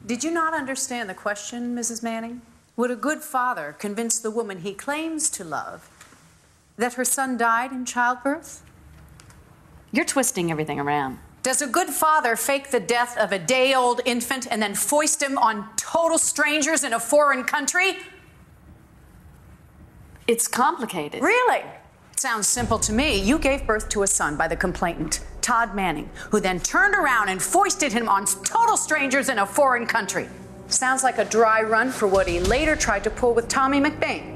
Did you not understand the question, Mrs. Manning? Would a good father convince the woman he claims to love that her son died in childbirth? You're twisting everything around. Does a good father fake the death of a day-old infant and then foist him on total strangers in a foreign country? It's complicated. Really? Sounds simple to me. You gave birth to a son by the complainant, Todd Manning, who then turned around and foisted him on total strangers in a foreign country. Sounds like a dry run for what he later tried to pull with Tommy McBain.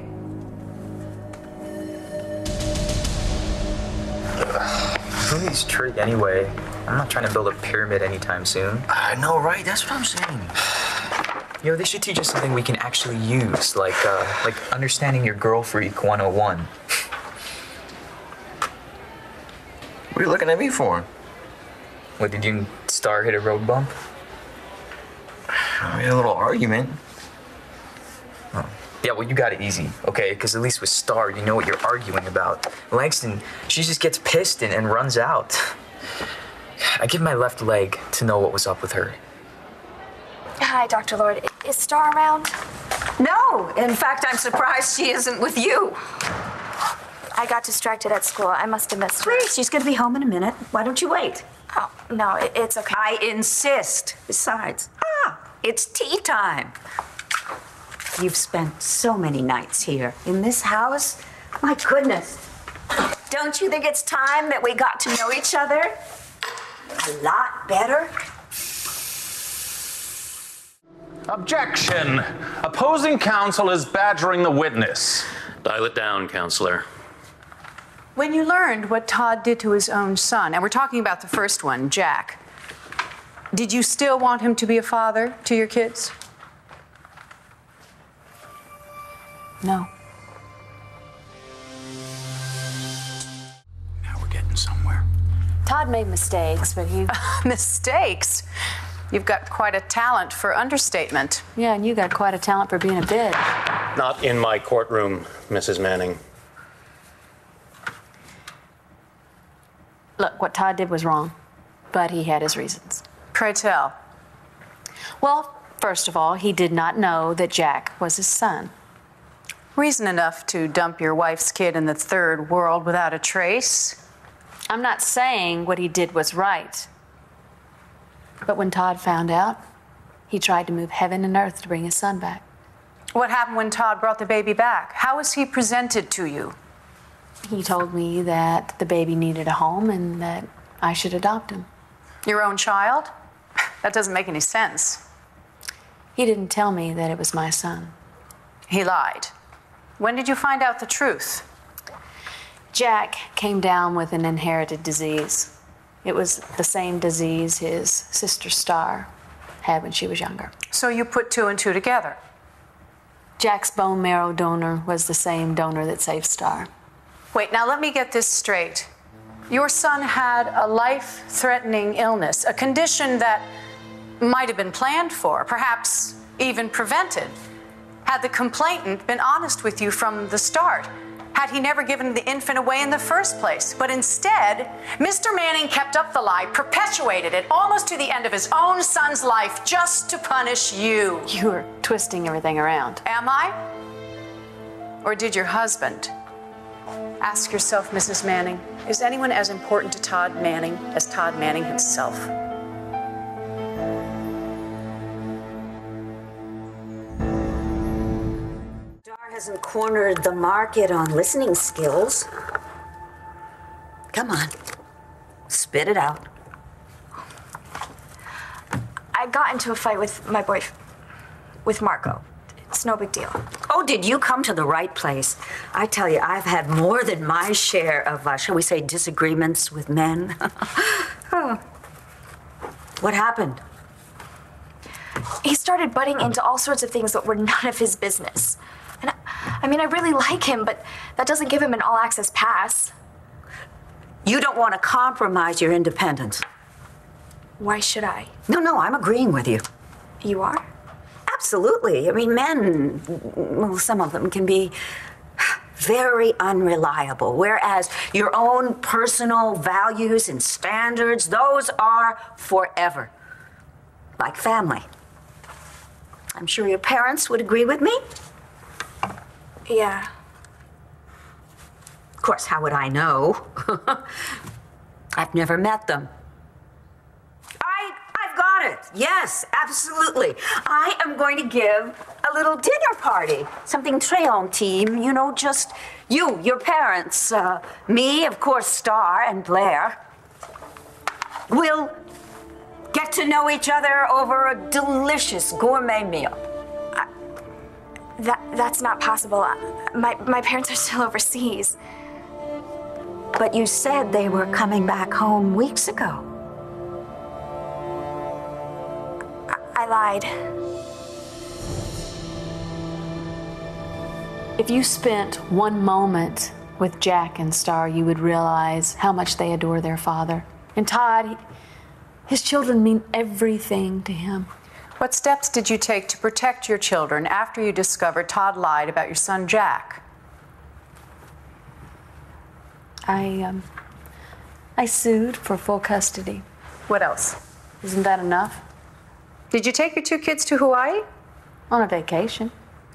Who's trig anyway? I'm not trying to build a pyramid anytime soon. I know, right? That's what I'm saying. You know, they should teach us something we can actually use, like understanding your girl freak 101. What are you looking at me for? What, did you and Starr hit a road bump? We had a little argument. Oh. Yeah, well, you got it easy, okay? Because at least with Starr, you know what you're arguing about. Langston, she just gets pissed and runs out. I give my left leg to know what was up with her. Hi, Dr. Lord. Is Starr around? No. In fact, I'm surprised she isn't with you. I got distracted at school. I must have missed her. Please, she's going to be home in a minute. Why don't you wait? Oh, no, it's okay. I insist. Besides, it's tea time. You've spent so many nights here in this house. My goodness. Don't you think it's time that we got to know each other a lot better? Objection! Opposing counsel is badgering the witness. Dial it down, counselor. When you learned what Todd did to his own son, and we're talking about the first one, Jack, did you still want him to be a father to your kids? No. Now we're getting somewhere. Todd made mistakes, but he... Mistakes? You've got quite a talent for understatement. Yeah, and you got quite a talent for being a bitch. Not in my courtroom, Mrs. Manning. Look, what Todd did was wrong, but he had his reasons. Pray tell. Well, first of all, he did not know that Jack was his son. Reason enough to dump your wife's kid in the third world without a trace. I'm not saying what he did was right. But when Todd found out, he tried to move heaven and earth to bring his son back. What happened when Todd brought the baby back? How was he presented to you? He told me that the baby needed a home and that I should adopt him. Your own child? That doesn't make any sense. He didn't tell me that it was my son. He lied. When did you find out the truth? Jack came down with an inherited disease. It was the same disease his sister Starr had when she was younger. So you put two and two together? Jack's bone marrow donor was the same donor that saved Starr. Wait, now let me get this straight. Your son had a life-threatening illness, a condition that might have been planned for, perhaps even prevented, had the complainant been honest with you from the start, had he never given the infant away in the first place. But instead, Mr. Manning kept up the lie, perpetuated it almost to the end of his own son's life just to punish you. You're twisting everything around. Am I? Or did your husband? Ask yourself, Mrs. Manning, is anyone as important to Todd Manning as Todd Manning himself? Hasn't cornered the market on listening skills. Come on, spit it out. I got into a fight with my boyfriend, with Marco. It's no big deal. Oh, did you come to the right place? I tell you, I've had more than my share of, shall we say, disagreements with men. Oh. What happened? He started butting into all sorts of things that were none of his business. And I mean, I really like him, but that doesn't give him an all-access pass. You don't want to compromise your independence. Why should I? No, I'm agreeing with you. You are? Absolutely. I mean, men, well, some of them can be very unreliable, whereas your own personal values and standards, those are forever. Like family. I'm sure your parents would agree with me. Yeah. Of course, how would I know? I've never met them. I've got it. Yes, absolutely. I am going to give a little dinner party. Something très intime, you know, just you, your parents, me, of course, Starr and Blair. We'll get to know each other over a delicious gourmet meal. That's not possible. My parents are still overseas. But you said they were coming back home weeks ago. I lied. If you spent one moment with Jack and Starr, you would realize how much they adore their father. And Todd, his children mean everything to him. What steps did you take to protect your children after you discovered Todd lied about your son Jack? I sued for full custody. What else? Isn't that enough? Did you take your 2 kids to Hawaii? On a vacation.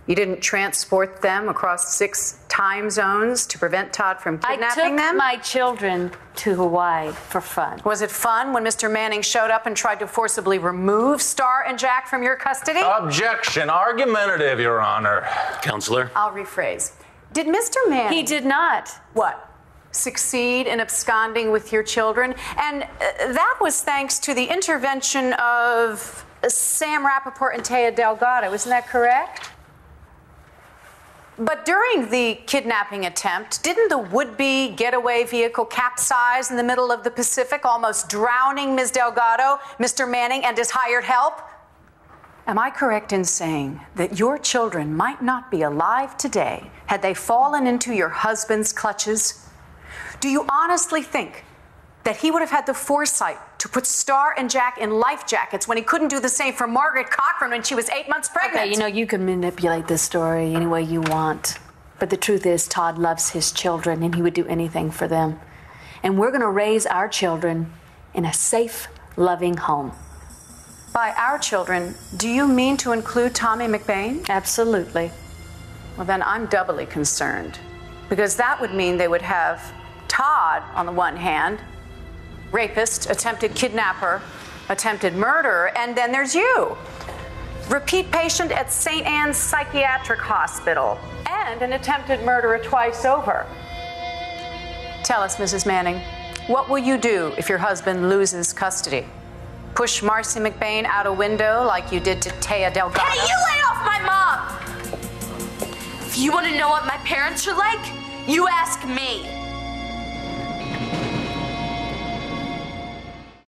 You didn't transport them across 6 time zones to prevent Todd from kidnapping them? I took my children to Hawaii for fun. Was it fun when Mr. Manning showed up and tried to forcibly remove Starr and Jack from your custody? Objection. Argumentative, Your Honor. Counselor? I'll rephrase. Did Mr. Manning... He did not. What? Succeed in absconding with your children? And that was thanks to the intervention of Sam Rappaport and Taya Delgado. Isn't that correct? But during the kidnapping attempt, didn't the would-be getaway vehicle capsize in the middle of the Pacific, almost drowning Ms. Delgado, Mr. Manning, and his hired help? Am I correct in saying that your children might not be alive today had they fallen into your husband's clutches? Do you honestly think that he would have had the foresight to put Starr and Jack in life jackets when he couldn't do the same for Margaret Cochran when she was 8 months pregnant? Okay, you know, you can manipulate this story any way you want. But the truth is, Todd loves his children, and he would do anything for them. And we're going to raise our children in a safe, loving home. By our children, do you mean to include Tommy McBain? Absolutely. Well, then I'm doubly concerned, because that would mean they would have Todd on the one hand, rapist, attempted kidnapper, attempted murderer, and then there's you, repeat patient at St. Anne's Psychiatric Hospital, and an attempted murderer twice over. Tell us, Mrs. Manning, what will you do if your husband loses custody? Push Marcy McBain out a window like you did to Taya Delgado? Hey, you lay off my mom! If you want to know what my parents are like, you ask me.